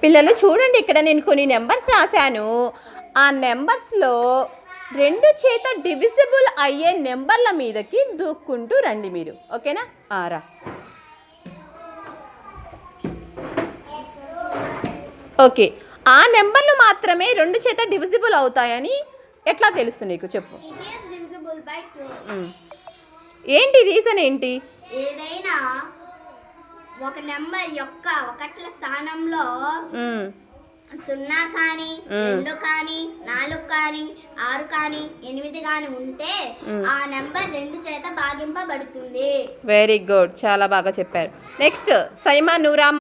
పిల్లలు చూడండి, ఇక్కడ నేను కొన్ని నెంబర్స్ రాశాను. ఆ నెంబర్స్లో 2 చేత డివిజిబుల్ అయ్యే నెంబర్ల మీదకి దూక్కుంటూ రండి మీరు. ఓకేనా? రా. ఓకే, ఆ నెంబర్లు మాత్రమే 2 చేత డివిజిబుల్ అవుతాయని ఎట్లా తెలుసు నీకు? చెప్పు. ఏంటి రీజన్ ఏంటి? ఏదైనా ఒక నెంబర్ యొక్క ఒకట్ల స్థానంలో 0 కానీ 2 కానీ 4 కానీ 6 కానీ 8 కానీ ఉంటే ఆ నెంబర్ 2 చేత భాగింపబడుతుంది. వెరీ గుడ్, చాలా బాగా చెప్పారు. నెక్స్ట్ సైమా నూరామ్.